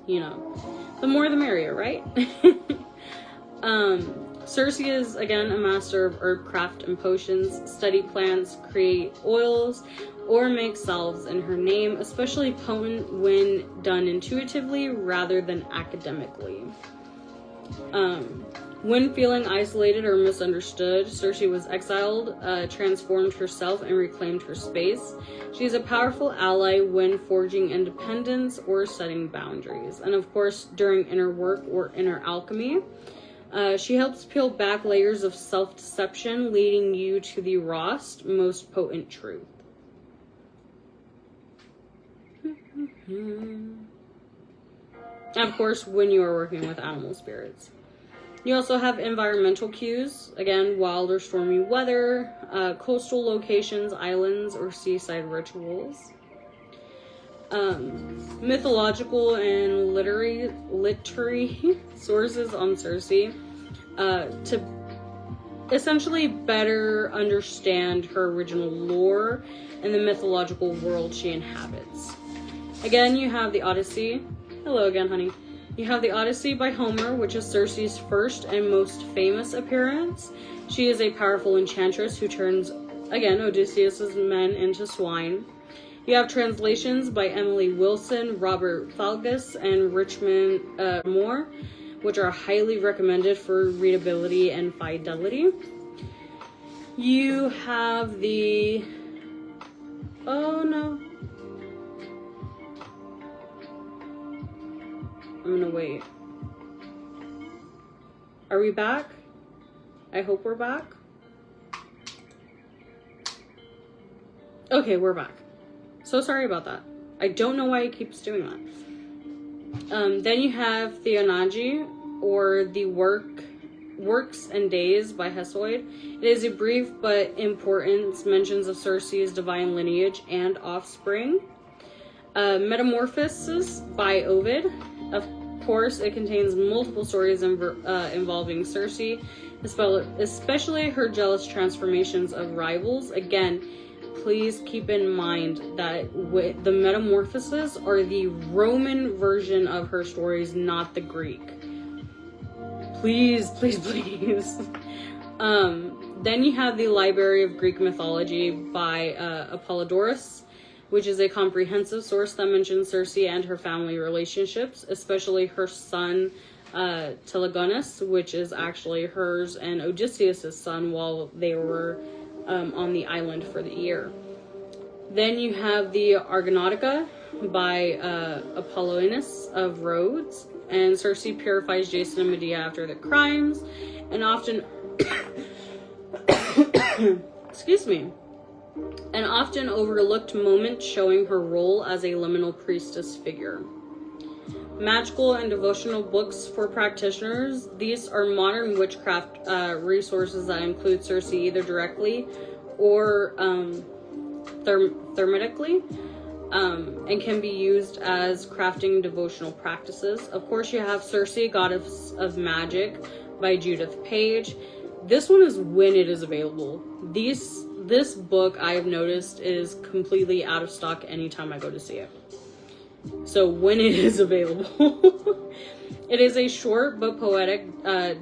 you know, the more the merrier, right? Circe is, again, a master of herb craft and potions, study plants, create oils, or make salves in her name, especially potent when done intuitively rather than academically. When feeling isolated or misunderstood, Circe was exiled, transformed herself, and reclaimed her space. She is a powerful ally when forging independence or setting boundaries. And of course, during inner work or inner alchemy, she helps peel back layers of self-deception, leading you to the rawest, most potent truth. And of course, when you are working with animal spirits. You also have environmental cues, again, wild or stormy weather, coastal locations, islands, or seaside rituals. Mythological and literary sources on Circe to essentially better understand her original lore and the mythological world she inhabits. Again, you have the Odyssey. Hello again, honey. You have the Odyssey by Homer, which is Circe's first and most famous appearance. She is a powerful enchantress who turns, again, Odysseus's men into swine. You have translations by Emily Wilson, Robert Falgus, and Richmond Moore, which are highly recommended for readability and fidelity. You have the... Oh no. I'm gonna wait. Are we back? I hope we're back. Okay, we're back. So sorry about that. I don't know why it keeps doing that. Then you have Theonagi, or the Works and Days by Hesiod. It is a brief but important mentions of Circe's divine lineage and offspring. Metamorphosis by Ovid. Of course, it contains multiple stories involving Circe, especially her jealous transformations of rivals. Again, please keep in mind that the Metamorphoses are the Roman version of her stories, not the Greek. Please, please, please. Then you have the Library of Greek Mythology by Apollodorus, which is a comprehensive source that mentions Circe and her family relationships, especially her son Telegonus, which is actually hers and Odysseus' son while they were on the island for the year. Then you have the Argonautica by Apollonius of Rhodes, and Circe purifies Jason and Medea after the crimes, and often excuse me, an often overlooked moment showing her role as a liminal priestess figure. Magical and devotional books for practitioners. These are modern witchcraft resources that include Circe either directly or thermetically, and can be used as crafting devotional practices. Of course, you have Circe, Goddess of Magic by Judith Page. This one is when it is available. This book, I've noticed, is completely out of stock anytime I go to see it. So when it is available. It is a short but poetic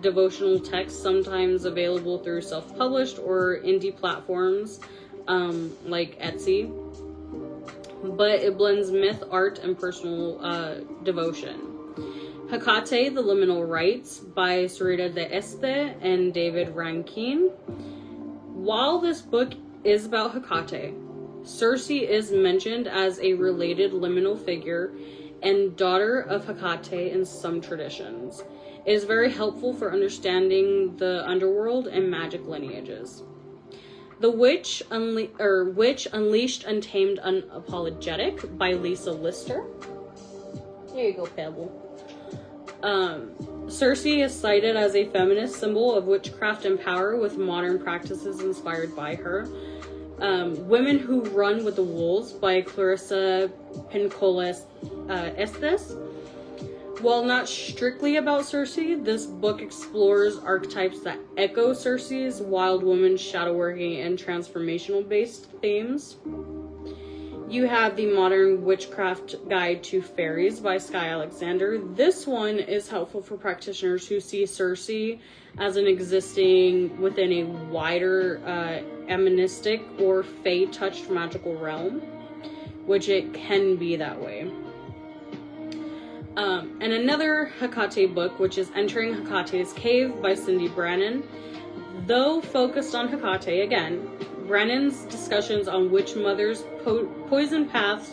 devotional text, sometimes available through self-published or indie platforms like Etsy. But it blends myth, art, and personal devotion. Hecate, the Liminal Rites by Sarita de Este and David Rankin. While this book is about Hecate, Circe is mentioned as a related liminal figure and daughter of Hecate in some traditions. It is very helpful for understanding the underworld and magic lineages. The Witch Unleashed, Untamed, Unapologetic by Lisa Lister. There you go, Pebble. Circe is cited as a feminist symbol of witchcraft and power, with modern practices inspired by her. Women Who Run with the Wolves by Clarissa Pincola Estes. While not strictly about Circe, this book explores archetypes that echo Circe's wild woman, shadow working, and transformational based themes. You have the Modern Witchcraft Guide to Fairies by Sky Alexander. This one is helpful for practitioners who see Circe as an existing within a wider emanistic or fae-touched magical realm, which it can be that way. And another Hecate book, which is Entering Hecate's Cave by Cindy Brannan. Though focused on Hecate, again, Brannan's discussions on witch mothers, poison paths,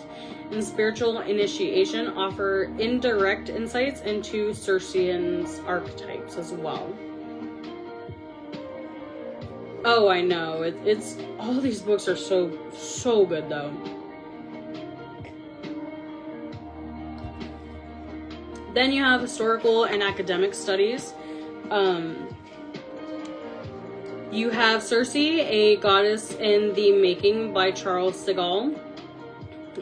and spiritual initiation offer indirect insights into Circean's archetypes as well. Oh, I know. It's all these books are so good though. Then you have historical and academic studies. You have Circe, A Goddess in the Making by Charles Segal.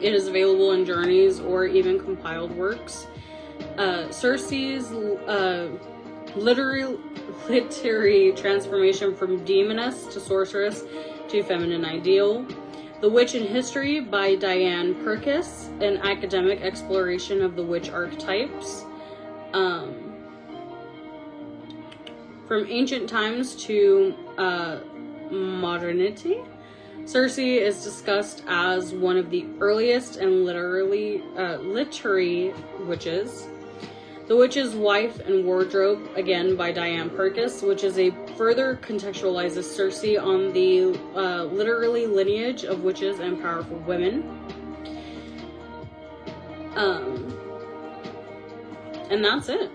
It is available in journeys or even compiled works. Circe's literary transformation from demoness to sorceress to feminine ideal. The Witch in History by Diane Purkis, an academic exploration of the witch archetypes. From ancient times to modernity, Circe is discussed as one of the earliest and literary witches. The Witch's Wife and Wardrobe, again by Diane Purkis, which is a further contextualizes Circe on the literary lineage of witches and powerful women. And that's it.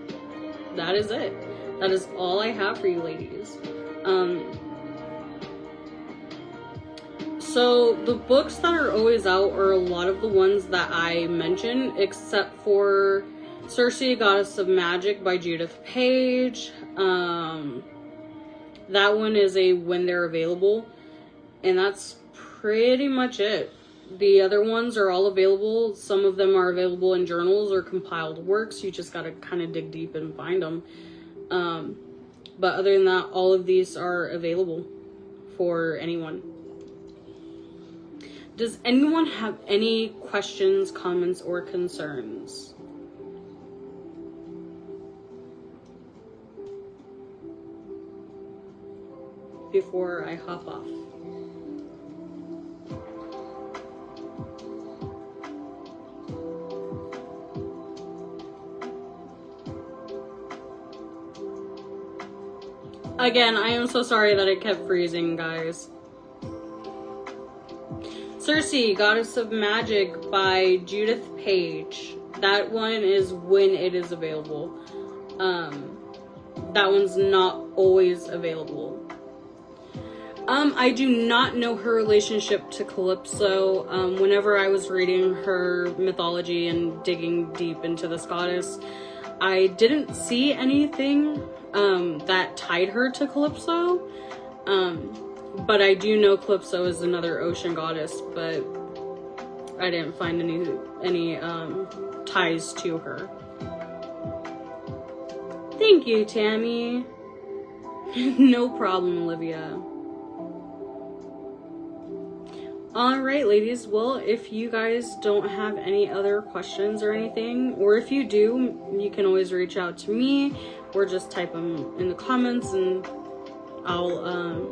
That is it. That is all I have for you ladies. So the books that are always out are a lot of the ones that I mentioned, except for Circe, Goddess of Magic by Judith Page. That one is a when they're available. And that's pretty much it. The other ones are all available. Some of them are available in journals or compiled works. You just gotta kind of dig deep and find them. But other than that, all of these are available for anyone. Does anyone have any questions, comments, or concerns? Before I hop off. Again, I am so sorry that it kept freezing, guys. Circe, Goddess of Magic by Judith Page. That one is when it is available. That one's not always available. I do not know her relationship to Calypso. Whenever I was reading her mythology and digging deep into this goddess, I didn't see anything that tied her to Calypso. But I do know Calypso is another ocean goddess, but I didn't find any ties to her. Thank you, Tammy. No problem, Olivia. All right, ladies. Well, if you guys don't have any other questions or anything, or if you do, you can always reach out to me or just type them in the comments and I'll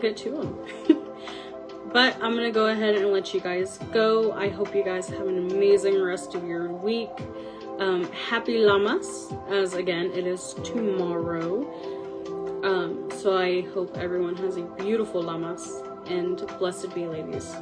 get to them. But I'm gonna go ahead and let you guys go. I hope you guys have an amazing rest of your week. Happy Llamas, as again, it is tomorrow. So I hope everyone has a beautiful Llamas, and blessed be, ladies.